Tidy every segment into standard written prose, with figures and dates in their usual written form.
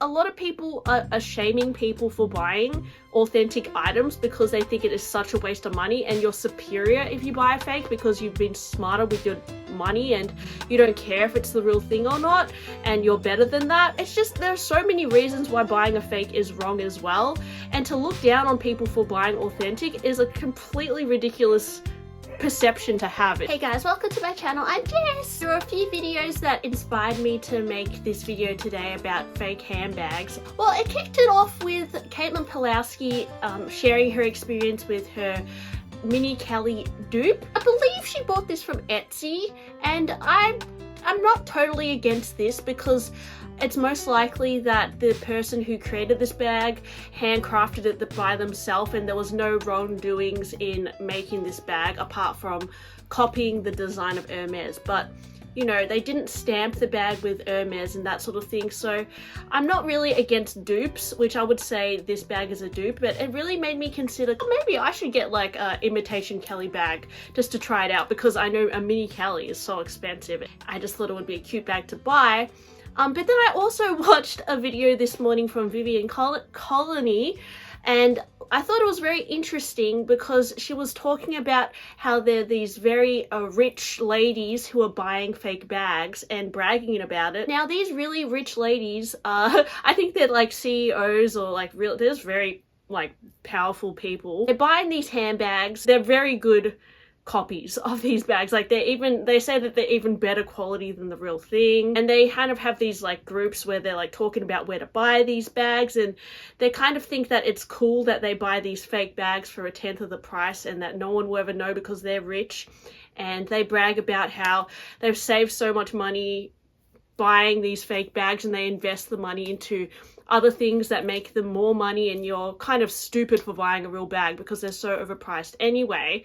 a lot of people are shaming people for buying authentic items because they think it is such a waste of money, and you're superior if you buy a fake because you've been smarter with your money and you don't care if it's the real thing or not, and you're better than that. It's just, there are so many reasons why buying a fake is wrong as well, and to look down on people for buying authentic is a completely ridiculous perception to have. Hey guys, welcome to my channel. I'm Jess. There are a few videos that inspired me to make this video today about fake handbags. Well, it kicked it off with Caitlin Pulowski sharing her experience with her Mini Kelly dupe. I believe she bought this from Etsy, and I'm not totally against this because it's most likely that the person who created this bag handcrafted it by themselves, and there was no wrongdoings in making this bag apart from copying the design of Hermes. But you know, they didn't stamp the bag with Hermes and that sort of thing, so I'm not really against dupes, which I would say this bag is a dupe, but it really made me consider maybe I should get like a imitation Kelly bag just to try it out, because I know a Mini Kelly is so expensive. I just thought it would be a cute bag to buy. But then I also watched a video this morning from Vivian Colony, and I thought it was very interesting because she was talking about how there are these very rich ladies who are buying fake bags and bragging about it. Now, these really rich ladies, I think they're like CEOs or like there's very like powerful people. They're buying these handbags. They're very good copies of these bags. Like they say that they're even better quality than the real thing, and they kind of have these like groups where they're like talking about where to buy these bags, and they kind of think that it's cool that they buy these fake bags for 1/10 of the price and that no one will ever know because they're rich. And they brag about how they've saved so much money buying these fake bags, and they invest the money into other things that make them more money, and you're kind of stupid for buying a real bag because they're so overpriced anyway.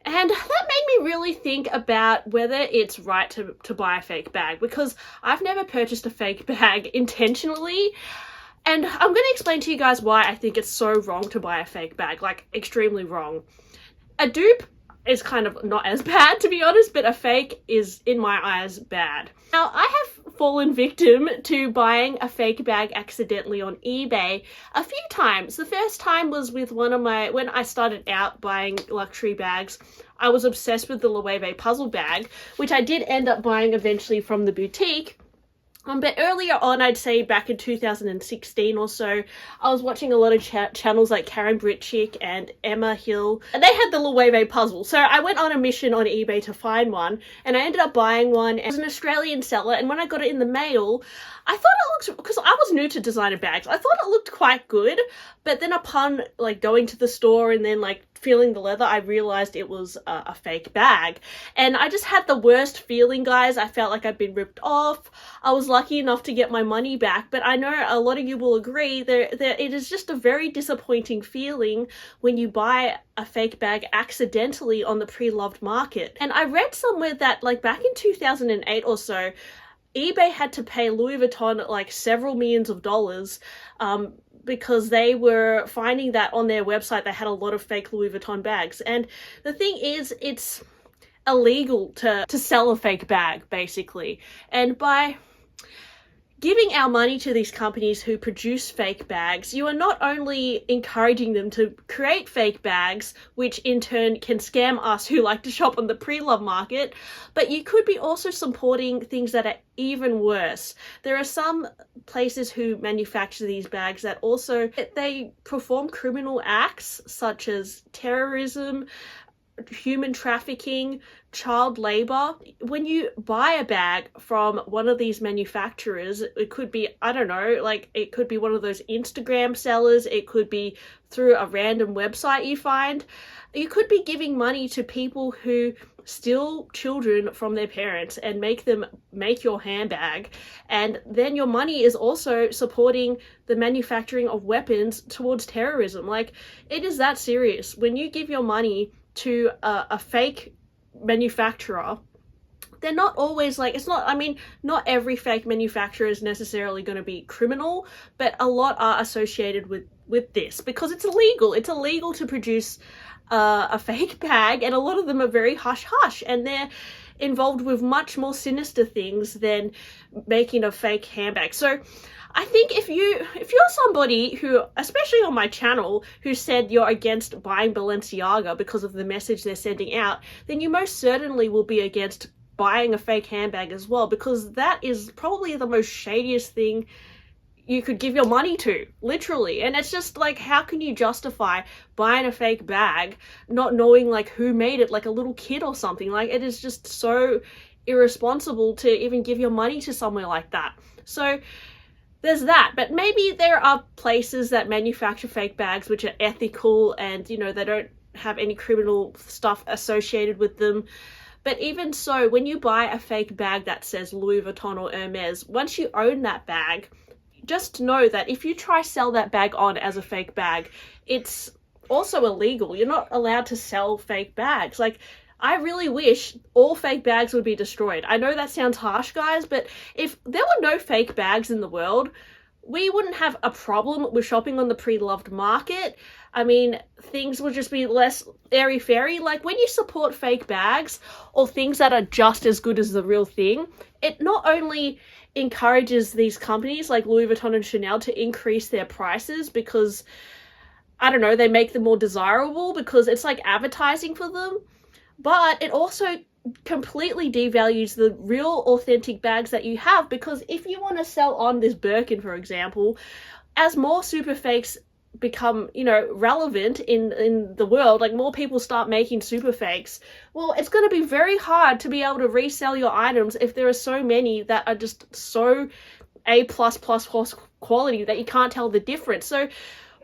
And that made me really think about whether it's right to buy a fake bag, because I've never purchased a fake bag intentionally. And I'm going to explain to you guys why I think it's so wrong to buy a fake bag, like extremely wrong. A dupe is kind of not as bad, to be honest, but a fake is, in my eyes, bad. Now, I have fallen victim to buying a fake bag accidentally on eBay a few times. The first time was with when I started out buying luxury bags, I was obsessed with the Loewe puzzle bag, which I did end up buying eventually from the boutique. But earlier on, I'd say back in 2016 or so, I was watching a lot of channels like Karen Britchick and Emma Hill, and they had the Loewe puzzle. So I went on a mission on eBay to find one, and I ended up buying one. It was an Australian seller, and when I got it in the mail, I thought it looked, because I was new to designer bags, I thought it looked quite good, but then upon like going to the store and then like feeling the leather, I realized it was a fake bag, and I just had the worst feeling, guys. I felt like I'd been ripped off. I was lucky enough to get my money back, but I know a lot of you will agree that it is just a very disappointing feeling when you buy a fake bag accidentally on the pre-loved market. And I read somewhere that like back in 2008 or so, eBay had to pay Louis Vuitton like several millions of dollars because they were finding that on their website they had a lot of fake Louis Vuitton bags. And the thing is, it's illegal to sell a fake bag, basically. And by giving our money to these companies who produce fake bags, you are not only encouraging them to create fake bags, which in turn can scam us who like to shop on the pre-love market, but you could be also supporting things that are even worse. There are some places who manufacture these bags that also, they perform criminal acts such as terrorism, human trafficking, child labor. When you buy a bag from one of these manufacturers, it could be, I don't know, like it could be one of those Instagram sellers, it could be through a random website you find. You could be giving money to people who steal children from their parents and make them make your handbag, and then your money is also supporting the manufacturing of weapons towards terrorism. Like, it is that serious. When you give your money to a fake manufacturer, they're not always like, it's not, I mean, not every fake manufacturer is necessarily going to be criminal, but a lot are associated with this because it's illegal. It's illegal to produce a fake bag, and a lot of them are very hush-hush, and involved with much more sinister things than making a fake handbag. So I think if you're somebody who, especially on my channel, who said you're against buying Balenciaga because of the message they're sending out, then you most certainly will be against buying a fake handbag as well, because that is probably the most shadiest thing you could give your money to, literally. And it's just like, how can you justify buying a fake bag not knowing like who made it, like a little kid or something? Like, it is just so irresponsible to even give your money to somewhere like that. So there's that. But maybe there are places that manufacture fake bags which are ethical and, you know, they don't have any criminal stuff associated with them. But even so, when you buy a fake bag that says Louis Vuitton or Hermes, once you own that bag, just know that if you try sell that bag on as a fake bag, it's also illegal. You're not allowed to sell fake bags. Like, I really wish all fake bags would be destroyed. I know that sounds harsh, guys, but if there were no fake bags in the world, we wouldn't have a problem with shopping on the pre-loved market. I mean, things would just be less airy-fairy. Like, when you support fake bags or things that are just as good as the real thing, it not only encourages these companies like Louis Vuitton and Chanel to increase their prices because, I don't know, they make them more desirable because it's like advertising for them, but it also completely devalues the real authentic bags that you have, because if you want to sell on this Birkin, for example, as more super fakes become, you know, relevant in the world, like more people start making super fakes, well, it's going to be very hard to be able to resell your items if there are so many that are just so A++ quality that you can't tell the difference. So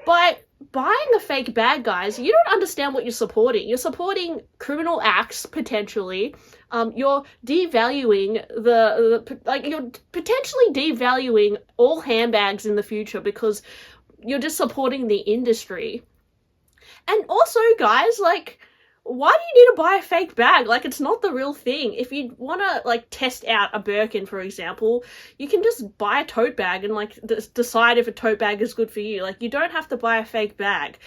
by buying a fake bag, guys, you don't understand what you're supporting. You're supporting criminal acts, potentially. You're devaluing you're potentially devaluing all handbags in the future because you're just supporting the industry. And also, guys, like, why do you need to buy a fake bag? Like, it's not the real thing. If you want to, like, test out a Birkin, for example, you can just buy a tote bag and, like, decide if a tote bag is good for you. Like, you don't have to buy a fake bag.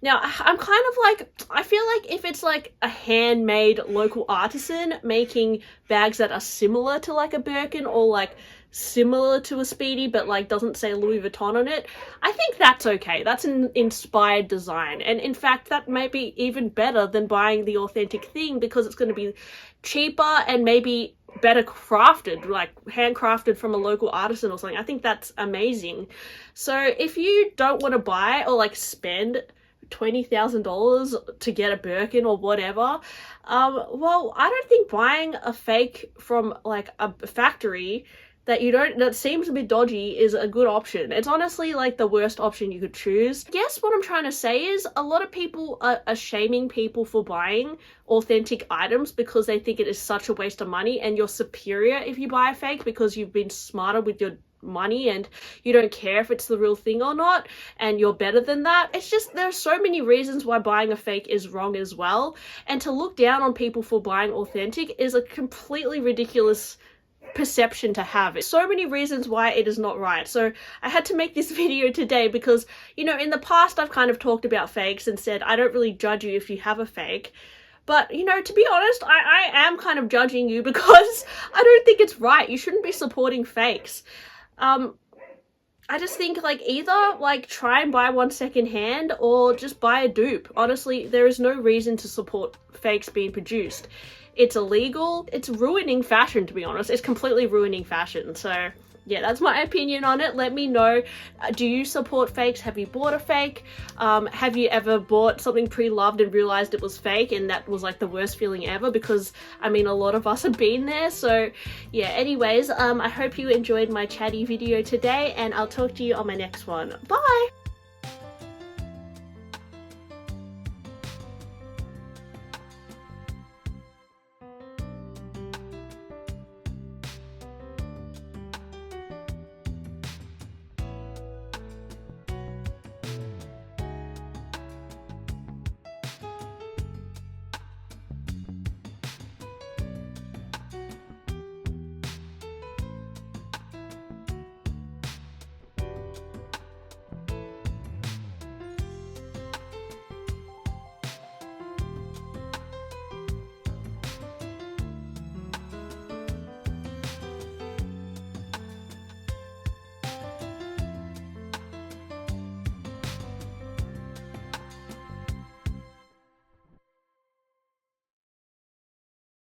Now, I'm kind of like, I feel like if it's, like, a handmade local artisan making bags that are similar to, like, a Birkin or, like, similar to a Speedy but like doesn't say Louis Vuitton on it, I think that's okay. That's an inspired design, and in fact that might be even better than buying the authentic thing because it's going to be cheaper and maybe better crafted, like handcrafted from a local artisan or something. I think that's amazing. So if you don't want to buy or like spend $20,000 to get a Birkin or whatever, well, I don't think buying a fake from like a factory that seems a bit dodgy is a good option. It's honestly like the worst option you could choose. I guess what I'm trying to say is a lot of people are shaming people for buying authentic items because they think it is such a waste of money, and you're superior if you buy a fake because you've been smarter with your money and you don't care if it's the real thing or not, and you're better than that. It's just, there are so many reasons why buying a fake is wrong as well, and to look down on people for buying authentic is a completely ridiculous perception to have. So many reasons why it is not right. So I had to make this video today because, you know, in the past I've kind of talked about fakes and said I don't really judge you if you have a fake. But, you know, to be honest, I am kind of judging you because I don't think it's right. You shouldn't be supporting fakes. I just think, like, either, like, try and buy one secondhand or just buy a dupe. Honestly, there is no reason to support fakes being produced. It's illegal. It's ruining fashion, to be honest. It's completely ruining fashion. So, yeah, that's my opinion on it. Let me know. Do you support fakes? Have you bought a fake? Have you ever bought something pre-loved and realized it was fake and that was like the worst feeling ever? Because, I mean, a lot of us have been there. So, yeah, anyways, I hope you enjoyed my chatty video today, and I'll talk to you on my next one. Bye!